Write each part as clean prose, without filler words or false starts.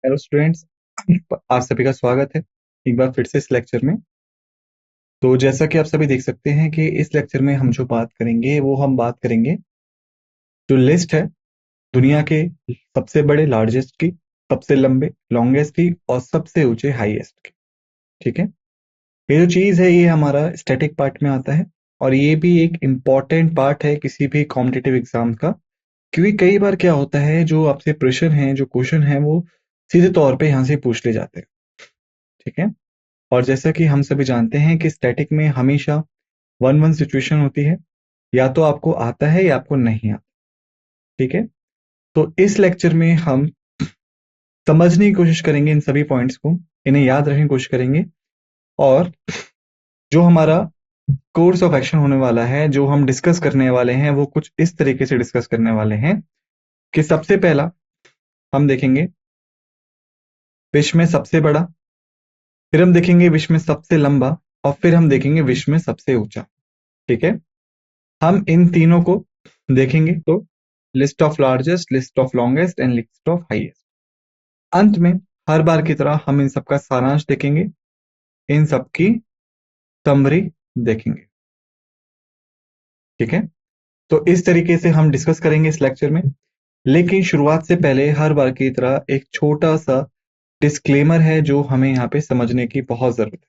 Hello students, आप सभी का स्वागत है एक बार फिर से इस लेक्चर में। तो जैसा कि आप सभी देख सकते हैं कि इस लेक्चर में हम जो बात करेंगे वो हम बात करेंगे जो लिस्ट है दुनिया के सबसे बड़े लार्जेस्ट की, सबसे लंबे लॉन्गेस्ट की और सबसे ऊंचे हाईएस्ट की। ठीक है, ये जो चीज है ये हमारा स्टैटिक पार्ट में आता है और ये भी एक इम्पॉर्टेंट पार्ट है किसी भी कॉम्पिटिटिव एग्जाम का, क्योंकि कई बार क्या होता है जो आपसे प्रश्न है, जो क्वेश्चन है वो सीधे तौर पे यहाँ से पूछ ले जाते हैं। ठीक है, और जैसा कि हम सभी जानते हैं कि स्टैटिक में हमेशा वन वन सिचुएशन होती है, या तो आपको आता है या आपको नहीं आता। ठीक है, तो इस लेक्चर में हम समझने की कोशिश करेंगे इन सभी पॉइंट्स को, इन्हें याद रखने की कोशिश करेंगे। और जो हमारा कोर्स ऑफ एक्शन होने वाला है, जो हम डिस्कस करने वाले हैं, वो कुछ इस तरीके से डिस्कस करने वाले हैं कि सबसे पहला हम देखेंगे विश्व में सबसे बड़ा, फिर हम देखेंगे विश्व में सबसे लंबा, और फिर हम देखेंगे विश्व में सबसे ऊंचा। ठीक है, हम इन तीनों को देखेंगे। तो list of largest, list of longest and list of highest. अंत में हर बार की तरह हम इन सबका सारांश देखेंगे, इन सबकी समरी देखेंगे। ठीक है, तो इस तरीके से हम डिस्कस करेंगे इस लेक्चर में। लेकिन शुरुआत से पहले हर बार की तरह एक छोटा सा डिस्क्लेमर है जो हमें यहाँ पे समझने की बहुत जरूरत है।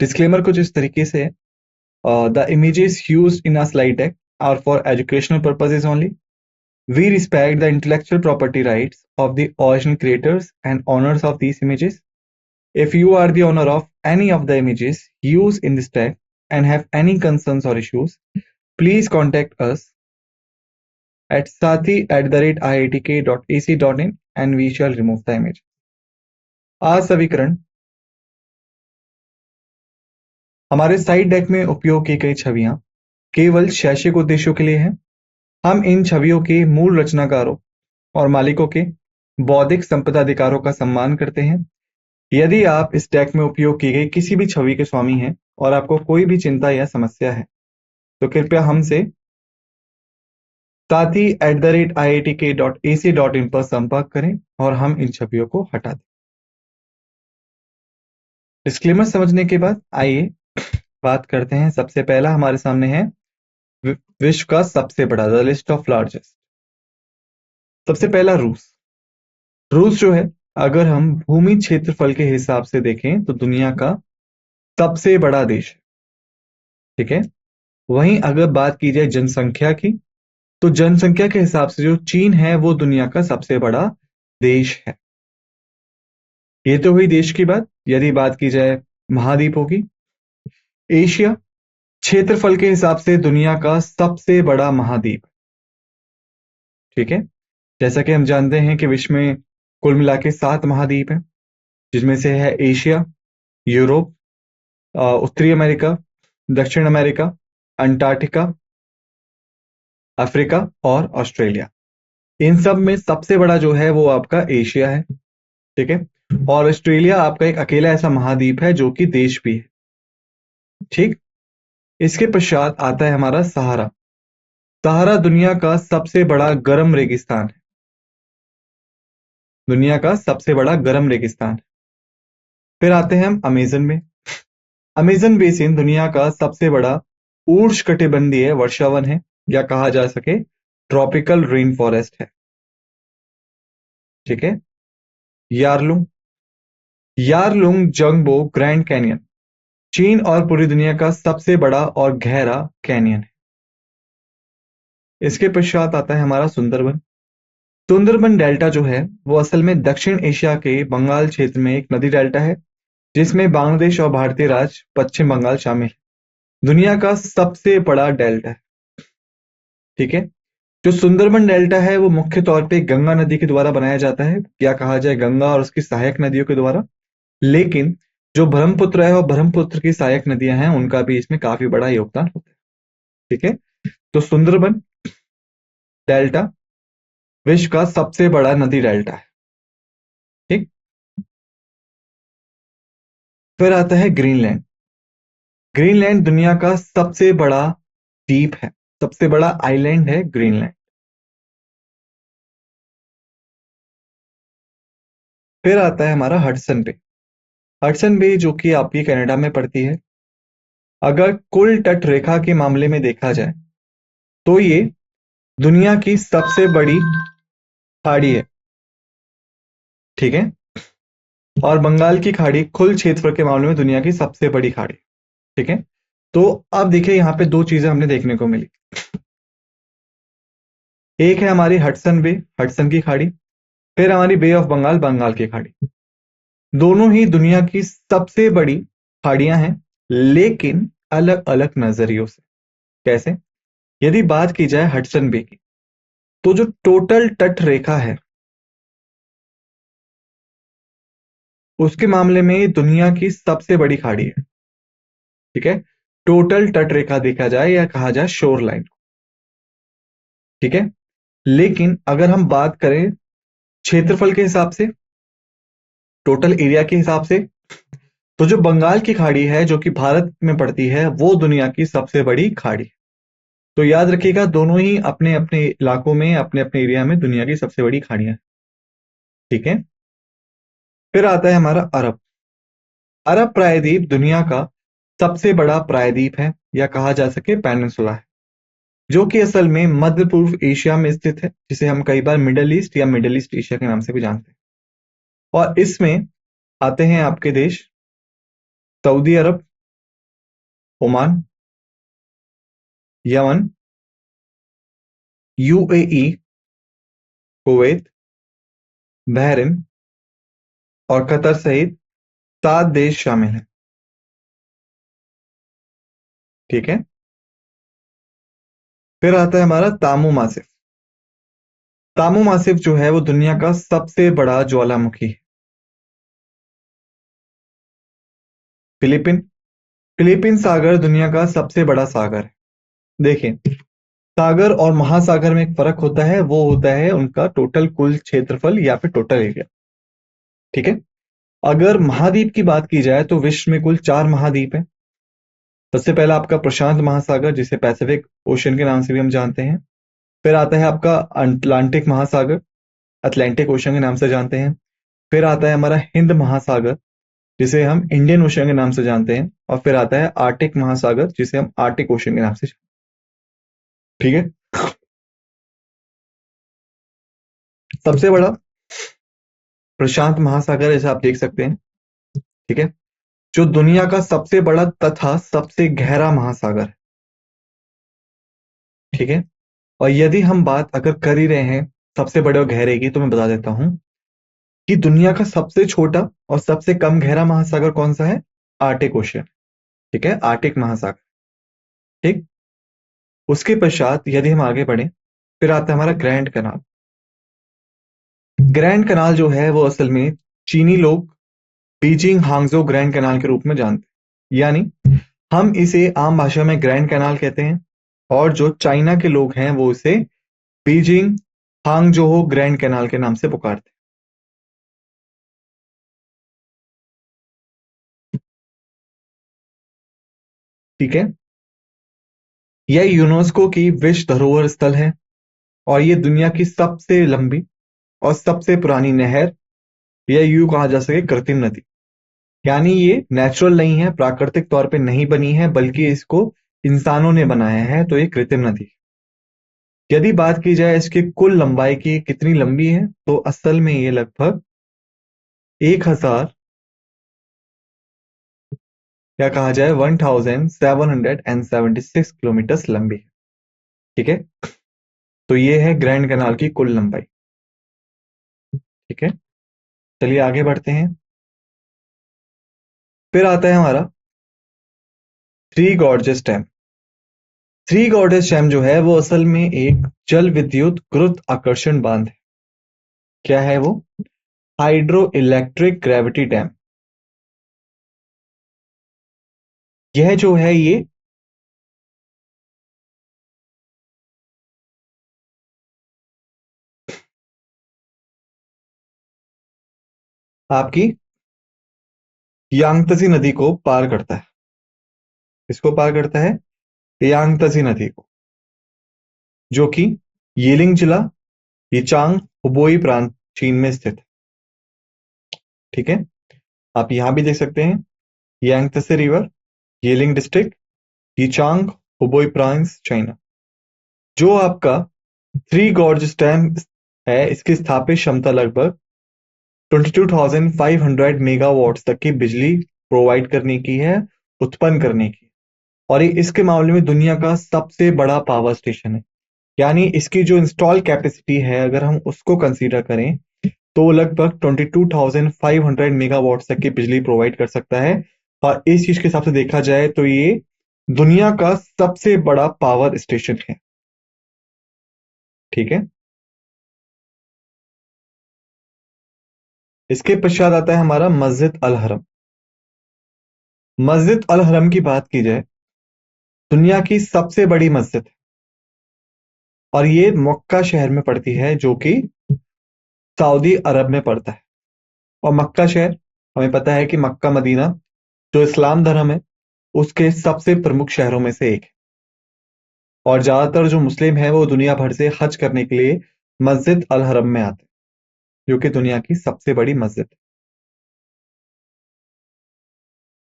डिस्क्लेमर कुछ इस तरीके से है, the images used in a slide deck are for educational purposes only. We respect the intellectual property rights of the original creators and owners of these images. If you are the owner of any of the images used in this deck and have any concerns or issues, please contact us at sathi@iitk.ac.in and we shall remove the image. असवीकरण हमारे side deck में उपयोग की गई छवियां केवल शैक्षिक उद्देश्यों के लिए हैं। हम इन छवियों के मूल रचनाकारों और मालिकों के बौद्धिक संपदा अधिकारों का सम्मान करते हैं। यदि आप इस डेक में उपयोग की गई किसी भी छवि के स्वामी हैं और आपको कोई भी चिंता या समस्या है तो कृपया हमसे sathi@iitk.ac.in पर संपर्क करें और हम इन छवियों को हटा दें। डिस्क्लेमर समझने के बाद आइए बात करते हैं। सबसे पहला हमारे सामने है विश्व का सबसे बड़ा, द लिस्ट ऑफ लार्जेस्ट। सबसे पहला रूस। रूस जो है, अगर हम भूमि क्षेत्रफल के हिसाब से देखें तो दुनिया का सबसे बड़ा देश है। ठीक है, वहीं अगर बात की जाए जनसंख्या की तो जनसंख्या के हिसाब से जो चीन है वो दुनिया का सबसे बड़ा देश है। ये तो हुई देश की बात। यदि बात की जाए महाद्वीपों की, एशिया क्षेत्रफल के हिसाब से दुनिया का सबसे बड़ा महाद्वीप। ठीक है, जैसा कि हम जानते हैं कि विश्व में कुल मिला के 7 महाद्वीप हैं, जिसमें से है एशिया, यूरोप, उत्तरी अमेरिका, दक्षिण अमेरिका, अंटार्कटिका, अफ्रीका और ऑस्ट्रेलिया। इन सब में सबसे बड़ा जो है वो आपका एशिया है। ठीक है, और ऑस्ट्रेलिया आपका एक अकेला ऐसा महाद्वीप है जो कि देश भी है। ठीक, इसके पश्चात आता है हमारा सहारा। सहारा दुनिया का सबसे बड़ा गर्म रेगिस्तान है। दुनिया का सबसे बड़ा गर्म रेगिस्तान है। फिर आते हैं हम अमेजन में। अमेजन बेसिन दुनिया का सबसे बड़ा उष्णकटिबंधीय वर्षावन है, या कहा जा सके ट्रॉपिकल रेन फॉरेस्ट है। ठीक है, Yarlung. Yarlung Zangbo grand canyon चीन और पूरी दुनिया का सबसे बड़ा और गहरा कैनियन है। इसके पश्चात आता है हमारा सुंदरबन। सुंदरबन डेल्टा जो है वो असल में दक्षिण एशिया के बंगाल क्षेत्र में एक नदी डेल्टा है, जिसमें बांग्लादेश और भारतीय राज्य पश्चिम बंगाल शामिल है। दुनिया का सबसे बड़ा डेल्टा है। ठीक है, जो सुंदरबन डेल्टा है वो मुख्य तौर पे गंगा नदी के द्वारा बनाया जाता है, या कहा जाए गंगा और उसकी सहायक नदियों के द्वारा। लेकिन जो ब्रह्मपुत्र है और ब्रह्मपुत्र की सहायक नदियां हैं उनका भी इसमें काफी बड़ा योगदान होता है। ठीक है, तो सुंदरबन डेल्टा विश्व का सबसे बड़ा नदी डेल्टा है। ठीक, फिर आता है ग्रीनलैंड। ग्रीनलैंड दुनिया का सबसे बड़ा द्वीप है, सबसे बड़ा आइलैंड है ग्रीनलैंड। फिर आता है हमारा हडसन बे। हडसन बे जो कि आपकी कनाडा में पड़ती है। अगर कुल तट रेखा के मामले में देखा जाए तो ये दुनिया की सबसे बड़ी खाड़ी है। ठीक है। और बंगाल की खाड़ी कुल क्षेत्रफल के मामले में दुनिया की सबसे बड़ी खाड़ी। ठीक है। तो अब देखिए यहाँ पे दो चीजें हमने देखने को मिली। एक है हमारी हडसन बे, हडसन की खाड़ी। फिर हमारी बे ऑफ बंगाल, बंगाल की खाड़ी। दोनों ही दुनिया की सबसे बड़ी खाड़ियां हैं, लेकिन अलग अलग नजरियों से। कैसे? यदि बात की जाए हडसन बे की, तो जो टोटल तट रेखा है उसके मामले में दुनिया की सबसे बड़ी खाड़ी है। ठीक है। टोटल तट रेखा देखा जाए या कहा जाए शोर लाइन। ठीक है। लेकिन अगर हम बात करें क्षेत्रफल के हिसाब से, टोटल एरिया के हिसाब से, तो जो बंगाल की खाड़ी है जो कि भारत में पड़ती है वो दुनिया की सबसे बड़ी खाड़ी है। तो याद रखिएगा, दोनों ही अपने अपने इलाकों में, अपने अपने एरिया में दुनिया की सबसे बड़ी खाड़ियां हैं। ठीक है। फिर आता है हमारा अरब। अरब प्रायद्वीप दुनिया का सबसे बड़ा प्रायद्वीप है, या कहा जा सके पेनिनसुला है, जो कि असल में मध्य पूर्व एशिया में स्थित है, जिसे हम कई बार मिडल ईस्ट या मिडल ईस्ट एशिया के नाम से भी जानते हैं। और इसमें आते हैं आपके देश Saudi Arab, Oman, Yemen, UAE, Kuwait, Bahrain और कतर सहित 7 देश शामिल हैं। ठीक है। फिर आता है हमारा तामू मासिफ। तामू मासिफ जो है वो दुनिया का सबसे बड़ा ज्वालामुखी है। फिलीपीन। फिलीपीन सागर दुनिया का सबसे बड़ा सागर है। देखिए, सागर और महासागर में एक फर्क होता है, वो होता है उनका टोटल कुल क्षेत्रफल या फिर टोटल एरिया। ठीक है। अगर महाद्वीप की बात की जाए तो विश्व में कुल 4 महाद्वीप है। सबसे पहला आपका प्रशांत महासागर, जिसे पैसिफिक ओशन के नाम से भी हम जानते हैं। फिर आता है आपका अटलांटिक महासागर, अटलांटिक ओशन के नाम से जानते हैं। फिर आता है हमारा हिंद महासागर, जिसे हम इंडियन ओशन के नाम से जानते हैं। और फिर आता है आर्टिक महासागर, जिसे हम आर्टिक ओशन के नाम से जानते हैं। ठीक है। सबसे बड़ा प्रशांत महासागर, जैसे आप देख सकते हैं। ठीक है। जो दुनिया का सबसे बड़ा तथा सबसे गहरा महासागर है। ठीक है। और यदि हम बात अगर कर ही रहे हैं सबसे बड़े और गहरे की, तो मैं बता देता हूं कि दुनिया का सबसे छोटा और सबसे कम गहरा महासागर कौन सा है? Arctic ocean. ठीक है, आर्टिक महासागर। ठीक। उसके पश्चात यदि हम आगे बढ़े, फिर आता है हमारा ग्रैंड कनाल। ग्रैंड कनाल जो है वो असल में चीनी लोग बीजिंग हांगजो ग्रैंड कनाल के रूप में जानते हैं, यानी हम इसे आम भाषा में ग्रैंड कनाल कहते हैं। और जो चाइना के लोग हैं वो इसे बीजिंग हांगजोहो ग्रैंड कनाल के नाम से पुकारते हैं। ठीक है। यह यूनेस्को की विश्व धरोहर स्थल है, और ये दुनिया की सबसे लंबी और सबसे पुरानी नहर, या यूं कहा जा सके कृत्रिम नदी। यानी ये नेचुरल नहीं है, प्राकृतिक तौर पे नहीं बनी है, बल्कि इसको इंसानों ने बनाया है, तो ये कृत्रिम नदी है। यदि बात की जाए इसकी कुल लंबाई की कितनी लंबी है, तो असल में ये लगभग 1000, या कहा जाए 1776 लंबी है। ठीक है। तो ये है ग्रैंड कनाल की कुल लंबाई। ठीक है। चलिए आगे बढ़ते हैं। फिर आता है हमारा three gorges dam. Three gorges dam जो है वो असल में एक जल विद्युत गुरुत्वाकर्षण बांध है। क्या है वो? Hydro electric gravity dam. यह जो है ये आपकी यांगत्जे नदी को पार करता है। इसको पार करता है यांगत्जे नदी को, जो कि यिलिंग जिला, यिचांग, हुबोई प्रांत चीन में स्थित है। ठीक है, आप यहाँ भी देख सकते हैं Yangtze river, Yiling district, Yichang, Hubei province, China. जो आपका थ्री गॉर्ज डैम है, इसकी स्थापित क्षमता लगभग 22,500 मेगावाट्स तक की बिजली प्रोवाइड करने की है, उत्पन्न करने की। और ये इसके मामले में दुनिया का सबसे बड़ा पावर स्टेशन है। यानी इसकी जो इंस्टॉल कैपेसिटी है, अगर हम उसको कंसीडर करें, तो लगभग 22,500 मेगावाट तक की बिजली प्रोवाइड कर सकता है। और इस चीज के हिसाब से देखा जाए तो ये दुनिया का सबसे बड़ा पावर स्टेशन है। ठीक है, इसके पश्चात आता है हमारा मस्जिद अल हरम। मस्जिद अल हरम की बात की जाए, दुनिया की सबसे बड़ी मस्जिद है और ये मक्का शहर में पड़ती है, जो कि सऊदी अरब में पड़ता है। और मक्का शहर, हमें पता है कि मक्का मदीना जो इस्लाम धर्म है उसके सबसे प्रमुख शहरों में से एक है। और ज्यादातर जो मुस्लिम है वो दुनिया भर से हज करने के लिए मस्जिद अल हरम में आते हैं, जो कि दुनिया की सबसे बड़ी मस्जिद है।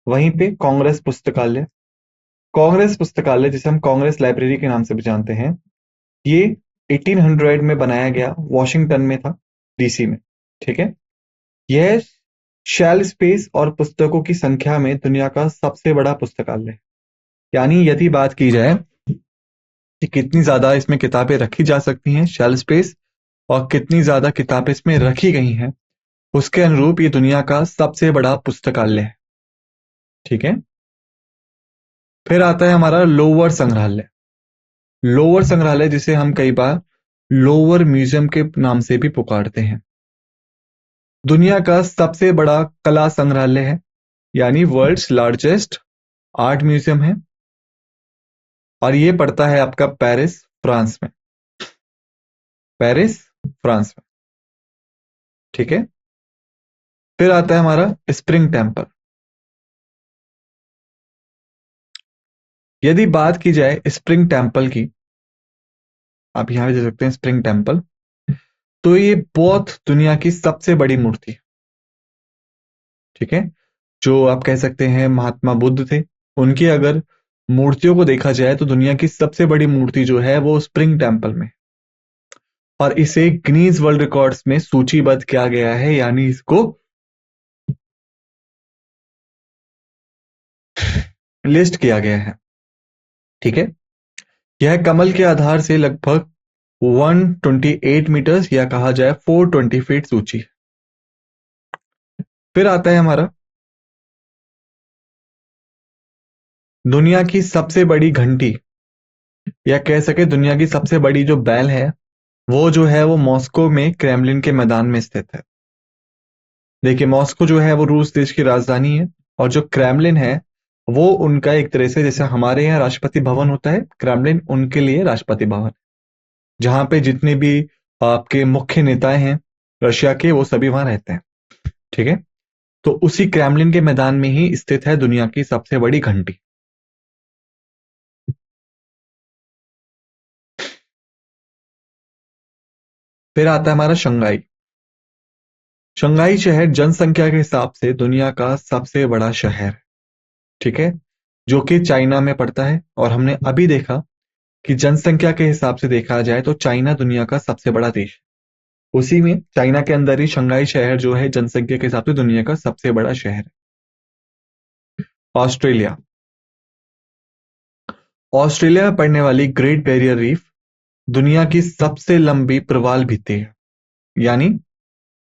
वहीं पे कांग्रेस पुस्तकालय जिसे हम कांग्रेस लाइब्रेरी के नाम से भी जानते हैं, ये 1800 में बनाया गया, वॉशिंगटन में था, डीसी में। ठीक है, यह शेल स्पेस और पुस्तकों की संख्या में दुनिया का सबसे बड़ा पुस्तकालय है। यानी यदि बात की जाए कि कितनी ज्यादा इसमें किताबें रखी जा सकती हैं, शेल स्पेस, और कितनी ज्यादा किताबें इसमें रखी गई हैं, उसके अनुरूप ये दुनिया का सबसे बड़ा पुस्तकालय है। ठीक है, फिर आता है हमारा लोअर संग्रहालय। लोअर संग्रहालय जिसे हम कई बार लोअर म्यूजियम के नाम से भी पुकारते हैं, दुनिया का सबसे बड़ा कला संग्रहालय है, यानी वर्ल्ड्स लार्जेस्ट आर्ट म्यूजियम है। और ये पड़ता है आपका पेरिस, फ्रांस में। पेरिस, फ्रांस में। ठीक है, फिर आता है हमारा स्प्रिंग टेम्पल। यदि बात की जाए स्प्रिंग टेम्पल की, आप यहां भी देख सकते हैं स्प्रिंग टेम्पल, तो ये बौद्ध दुनिया की सबसे बड़ी मूर्ति है। ठीक है, जो आप कह सकते हैं महात्मा बुद्ध थे, उनकी अगर मूर्तियों को देखा जाए तो दुनिया की सबसे बड़ी मूर्ति जो है वो स्प्रिंग टेम्पल में, और इसे गिनीज वर्ल्ड रिकॉर्ड्स में सूचीबद्ध किया गया है, यानी इसको लिस्ट किया गया है। ठीक है, यह कमल के आधार से लगभग 128 मीटर्स या कहा जाए 420 फीट ऊंची है। फिर आता है हमारा दुनिया की सबसे बड़ी घंटी, या कह सके दुनिया की सबसे बड़ी जो बैल है, वो जो है वो मॉस्को में क्रेमलिन के मैदान में स्थित है। देखिए, मॉस्को जो है वो रूस देश की राजधानी है, और जो क्रेमलिन है वो उनका एक तरह से, जैसे हमारे यहाँ राष्ट्रपति भवन होता है, क्रेमलिन उनके लिए राष्ट्रपति भवन, जहां पे जितने भी आपके मुख्य नेताएं हैं रशिया के, वो सभी वहां रहते हैं। ठीक है, तो उसी क्रेमलिन के मैदान में ही स्थित है दुनिया की सबसे बड़ी घंटी। फिर आता है हमारा शंघाई। शंघाई शहर जनसंख्या के हिसाब से दुनिया का सबसे बड़ा शहर है। ठीक है, जो कि चाइना में पड़ता है। और हमने अभी देखा कि जनसंख्या के हिसाब से देखा जाए तो चाइना दुनिया का सबसे बड़ा देश है। उसी में चाइना के अंदर ही शंघाई शहर जो है जनसंख्या के हिसाब से दुनिया का सबसे बड़ा शहर है। ऑस्ट्रेलिया। ऑस्ट्रेलिया में पड़ने वाली ग्रेट बैरियर रीफ दुनिया की सबसे लंबी प्रवाल भित्ति है। यानी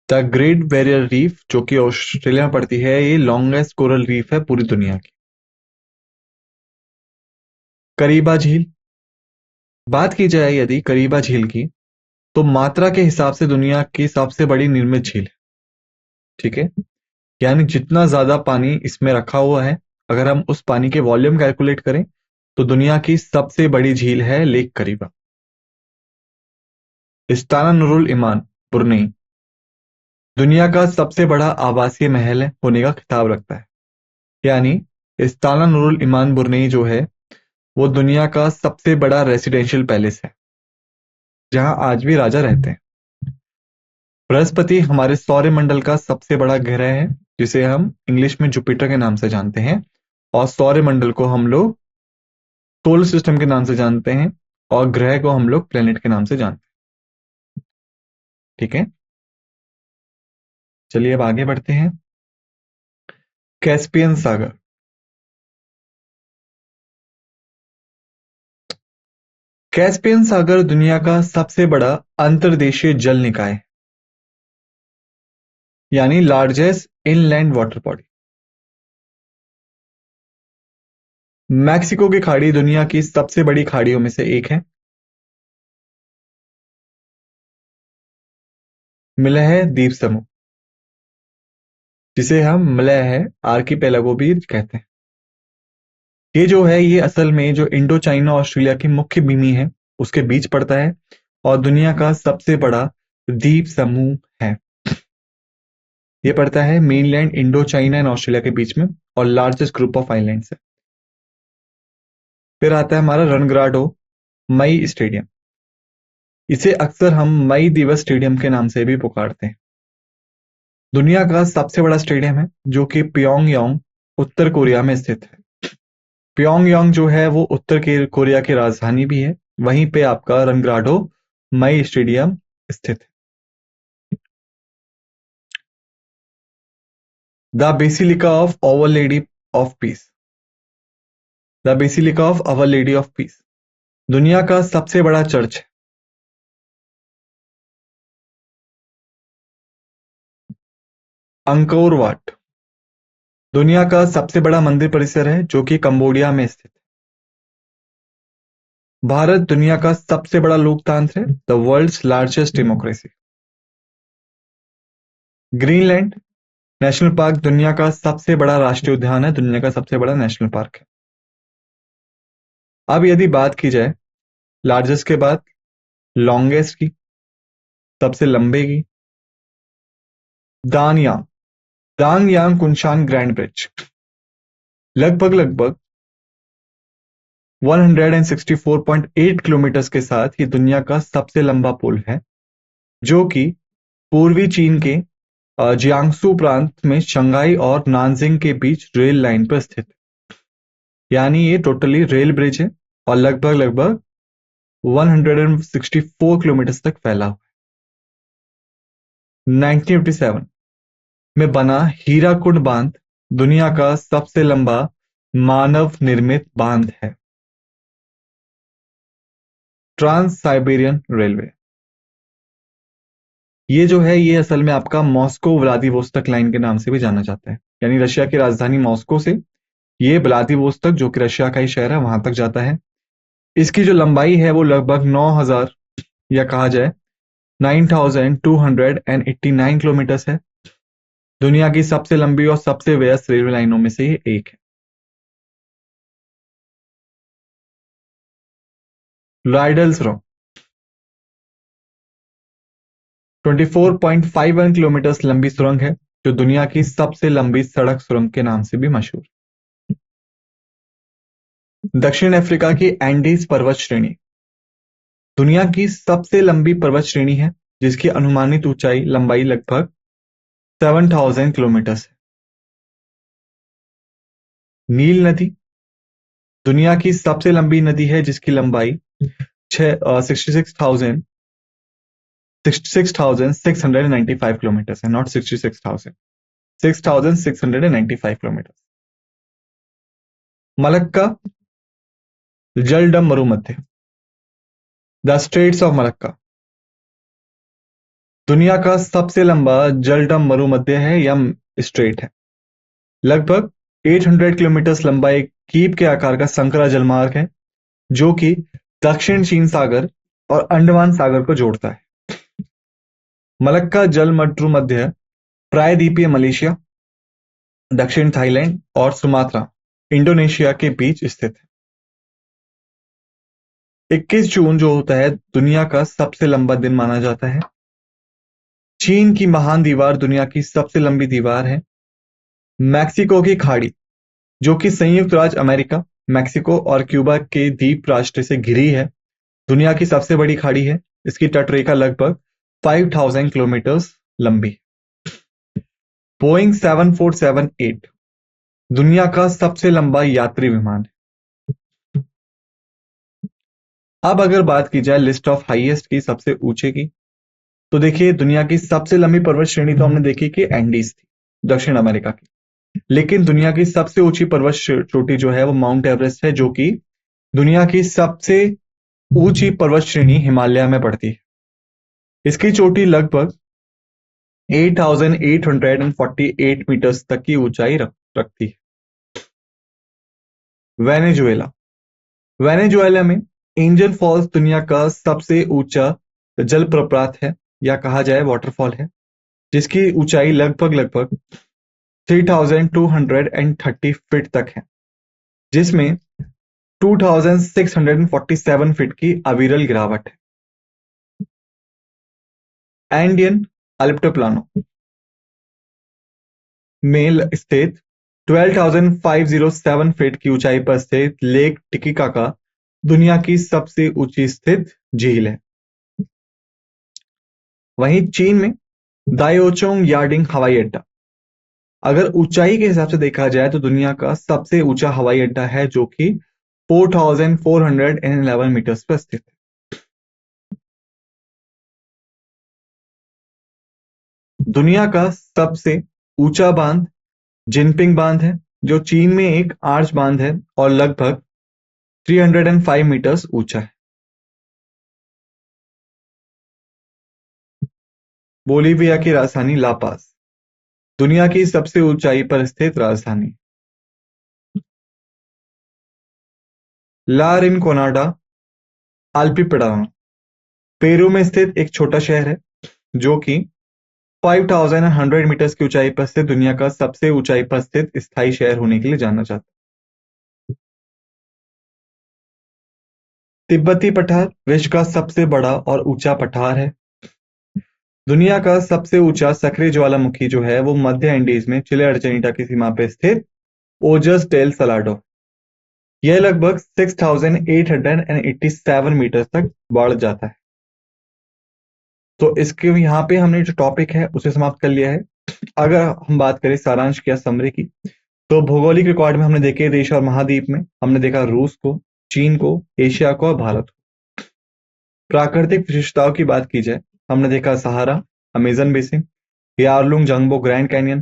द ग्रेट बैरियर रीफ जो कि ऑस्ट्रेलिया में पड़ती है, ये लॉन्गेस्ट कोरल रीफ है पूरी दुनिया की। करीबा झील, बात की जाए यदि करीबा झील की, तो मात्रा के हिसाब से दुनिया की सबसे बड़ी निर्मित झील है। ठीक है, यानी जितना ज्यादा पानी इसमें रखा हुआ है, अगर हम उस पानी के वॉल्यूम कैलकुलेट करें, तो दुनिया की सबसे बड़ी झील है लेक करीबा। इस्ताना नुरुल इमान, ब्रुनेई, दुनिया का सबसे बड़ा आवासीय महल होने का खिताब रखता है। यानी इस्ताना नुरुल इमान बुरनेई जो है वो दुनिया का सबसे बड़ा रेसिडेंशियल पैलेस है, जहां आज भी राजा रहते हैं। बृहस्पति हमारे सौरमंडल का सबसे बड़ा ग्रह है, जिसे हम इंग्लिश में जुपिटर के नाम से जानते हैं, और सौरमंडल को हम लोग सोलर सिस्टम के नाम से जानते हैं, और ग्रह को हम लोग प्लेनेट के नाम से जानते हैं। ठीक है, चलिए अब आगे बढ़ते हैं। कैस्पियन सागर। कैस्पियन सागर दुनिया का सबसे बड़ा अंतर्देशीय जल निकाय है, यानी largest inland water body. Mexico की खाड़ी दुनिया की सबसे बड़ी खाड़ियों में से एक है। मलय द्वीप समूह, जिसे हम मलय आर्किपेलागो भी कहते हैं, ये जो है ये असल में जो इंडो चाइना ऑस्ट्रेलिया की मुख्य भूमि है उसके बीच पड़ता है, और दुनिया का सबसे बड़ा द्वीप समूह है। ये पड़ता है mainland Indo China and Australia के बीच में, और लार्जेस्ट ग्रुप ऑफ आइलैंड्स है। फिर आता है हमारा रनग्राडो मई स्टेडियम। इसे अक्सर हम मई दिवस स्टेडियम के नाम से भी पुकारते हैं। दुनिया का सबसे बड़ा स्टेडियम है, जो कि प्योंगयांग उत्तर कोरिया में स्थित है। प्योंगयांग जो है वो उत्तर कोरिया की राजधानी भी है। वहीं पे आपका रनग्राडो मई स्टेडियम स्थित है। The basilica of our lady of peace. The basilica of our lady of peace दुनिया का सबसे बड़ा चर्च है। अंकोर वाट दुनिया का सबसे बड़ा मंदिर परिसर है, जो कि कंबोडिया में स्थित है। भारत दुनिया का सबसे बड़ा लोकतंत्र है, the world's largest democracy. Greenland national park दुनिया का सबसे बड़ा राष्ट्रीय उद्यान है, दुनिया का सबसे बड़ा नेशनल पार्क है। अब यदि बात की जाए लार्जेस्ट के बाद लॉन्गेस्ट की, सबसे लंबे की, दानयांग दानयांग कुंशान ग्रैंड ब्रिज लगभग 164.8 किलोमीटर के साथ ये दुनिया का सबसे लंबा पुल है, जो कि पूर्वी चीन के जियांगसू प्रांत में शंघाई और नानजिंग के बीच रेल लाइन पर स्थित है। यानी ये टोटली रेल ब्रिज है और लगभग 164 किलोमीटर तक फैला हुआ है। 1957 में बना हीराकुंड बांध दुनिया का सबसे लंबा मानव निर्मित बांध है। ट्रांस साइबेरियन रेलवे ये जो है ये असल में आपका मॉस्को व्लादिवोस्तोक लाइन के नाम से भी जाना जाता है, यानी रशिया की राजधानी मॉस्को से ये व्लादिवोस्तोक, जो कि रशिया का ही शहर है, वहां तक जाता है। इसकी जो लंबाई है वो लगभग 9000 या कहा जाए 9289 किलोमीटर है। दुनिया की सबसे लंबी और सबसे व्यस्त रेलवे लाइनों में से ये एक है। राइडल सुरंग 24.51 किलोमीटर लंबी सुरंग है, जो दुनिया की सबसे लंबी सड़क सुरंग के नाम से भी मशहूर। दक्षिण अफ्रीका की एंडीज पर्वत श्रेणी दुनिया की सबसे लंबी पर्वत श्रेणी है, जिसकी अनुमानित ऊंचाई लंबाई लगभग 7000 किलोमीटर है। नील नदी दुनिया की सबसे लंबी नदी है, जिसकी लंबाई 66,695 किलोमीटर है, नॉट 66,000, 6,695 किलोमीटर। मलक्का जलडम मरुमध्य द स्ट्रेट्स ऑफ मलक्का दुनिया का सबसे लंबा जलडम मरुमध्य है या स्ट्रेट है। लगभग 800 किलोमीटर लंबा एक कीप के आकार का संकरा जलमार्ग है, जो कि दक्षिण चीन सागर और अंडमान सागर को जोड़ता है। मलक्का जल मरुमध्य प्रायद्वीपीय मलेशिया, दक्षिण थाईलैंड और सुमात्रा इंडोनेशिया के बीच स्थित है। 21 जून जो होता है दुनिया का सबसे लंबा दिन माना जाता है। चीन की महान दीवार दुनिया की सबसे लंबी दीवार है। मैक्सिको की खाड़ी, जो कि संयुक्त राज्य अमेरिका, मैक्सिको और क्यूबा के द्वीप राष्ट्र से घिरी है, दुनिया की सबसे बड़ी खाड़ी है। इसकी तटरेखा लगभग 5000 किलोमीटर लंबी है। बोइंग 747-8 दुनिया का सबसे लंबा यात्री विमान है। अब अगर बात की जाए लिस्ट ऑफ हाईएस्ट की, सबसे ऊंचे की, तो देखिए दुनिया की सबसे लंबी पर्वत श्रेणी तो हमने देखी कि एंडीज थी, दक्षिण अमेरिका की। लेकिन दुनिया की सबसे ऊंची पर्वत चोटी जो है वो माउंट एवरेस्ट है, जो कि दुनिया की सबसे ऊंची पर्वत श्रेणी हिमालय में पड़ती है। इसकी चोटी लगभग 8,848 मीटर्स तक की ऊंचाई रखती है। वेनेजुएला वेनेजुएला में एंजल फॉल्स दुनिया का सबसे ऊंचा जलप्रपात है, या कहा जाए वाटरफॉल है, जिसकी ऊंचाई लगभग 3,230 फीट तक है, जिसमें 2,647 फीट की अविरल गिरावट है। एंडियन अल्प्टोप्लानो में स्थित 12,507 फीट की ऊंचाई पर स्थित लेक टिटिकाका दुनिया की सबसे ऊंची स्थित झील है। वहीं चीन में दाओचोंग यार्डिंग हवाई अड्डा अगर ऊंचाई के हिसाब से देखा जाए तो दुनिया का सबसे ऊंचा हवाई अड्डा है, जो कि 4,411 मीटर्स पर स्थित है। दुनिया का सबसे ऊंचा बांध जिनपिंग बांध है, जो चीन में एक आर्च बांध है और लगभग 305 मीटर्स ऊंचा है। बोलीविया की राजधानी ला पाज दुनिया की सबसे ऊंचाई पर स्थित राजधानी। ला रिनकोनाडा अल्पीपड़ानो पेरू में स्थित एक छोटा शहर है, जो कि 5,100 मीटर्स की ऊंचाई पर स्थित दुनिया का सबसे ऊंचाई पर स्थित स्थायी शहर होने के लिए जाना जाता है। तिब्बती पठार विश्व का सबसे बड़ा और ऊंचा पठार है। दुनिया का सबसे ऊंचा सक्रिय ज्वालामुखी जो है वो मध्य एंडीज में चिले अर्जेंटीना की सीमा पर स्थित ओजस डेल सलाडो, यह लगभग 6,887 मीटर तक बढ़ जाता है। तो इसके यहाँ पे हमने जो टॉपिक है उसे समाप्त कर लिया है। अगर हम बात करें सारांश या समरी की, तो भौगोलिक रिकॉर्ड में हमने देखे देश और महाद्वीप में हमने देखा रूस को, चीन को, एशिया को और भारत को। प्राकृतिक विशेषताओं की बात की जाए, हमने देखा Sahara, Amazon basin, Yarlung Zangbo grand canyon,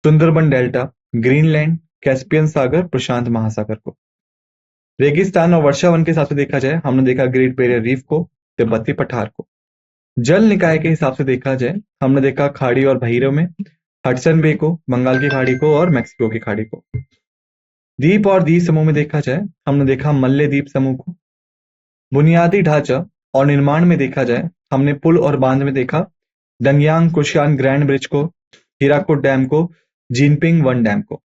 Sundarban delta, Greenland, Caspian सागर, प्रशांत महासागर को। रेगिस्तान और वर्षावन के हिसाब से देखा जाए, हमने देखा ग्रेट बैरियर रीफ को, तिब्बती पठार को। जल निकाय के हिसाब से देखा जाए, हमने देखा खाड़ी और बहिरों में हडसन बे को, बंगाल की खाड़ी को और मैक्सिको की खाड़ी को। द्वीप और द्वीप समूह में देखा जाए, हमने देखा मल्ले द्वीप समूह को। बुनियादी ढांचा और निर्माण में देखा जाए, हमने पुल और बांध में देखा डंगयांग कुशियान ग्रैंड ब्रिज को, हीराकुड डैम को, जिनपिंग वन डैम को।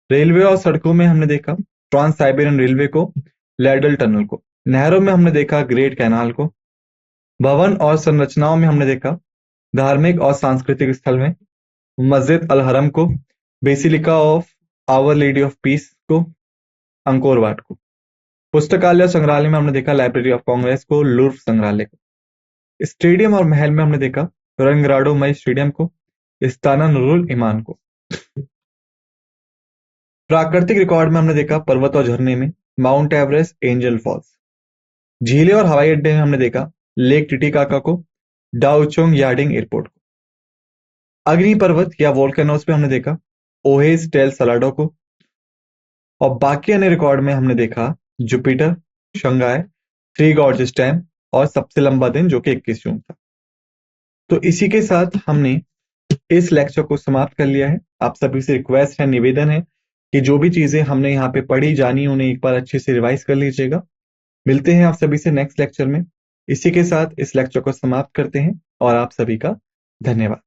रेलवे और सड़कों में हमने देखा ट्रांस साइबेरियन रेलवे को, लैडल टनल को। नहरों में हमने देखा ग्रेट कैनाल को। भवन और संरचनाओं में हमने देखा धार्मिक और सांस्कृतिक स्थल में मस्जिद अल हरम को, basilica of our lady of peace को, अंकोर वाट को। पुस्तकालय और संग्रहालय में हमने देखा लाइब्रेरी ऑफ कांग्रेस को, लूर्व संग्रहालय को। स्टेडियम और महल में हमने देखा रंगराडो मई स्टेडियम को, इस्ताना नुरुल इमान को। प्राकृतिक रिकॉर्ड में हमने देखा पर्वत और झरने में माउंट एवरेस्ट, एंजल फॉल्स। झीलें और हवाई अड्डे में हमने देखा लेक टिटिकाका को, डाओचोंग यार्डिंग एयरपोर्ट को। अग्नि पर्वत या वोल्केनोस में हमने देखा ओहेस डेल सलाडो को। और बाकी अन्य रिकॉर्ड में हमने देखा Jupiter, Shanghai, three gorges dam और सबसे लंबा दिन जो कि 21 जून था। तो इसी के साथ हमने इस लेक्चर को समाप्त कर लिया है। आप सभी से रिक्वेस्ट है, निवेदन है कि जो भी चीजें हमने यहाँ पे पढ़ी जानी उन्हें एक बार अच्छे से रिवाइज कर लीजिएगा। मिलते हैं आप सभी से नेक्स्ट लेक्चर में। इसी के साथ इस लेक्चर को समाप्त करते हैं और आप सभी का धन्यवाद।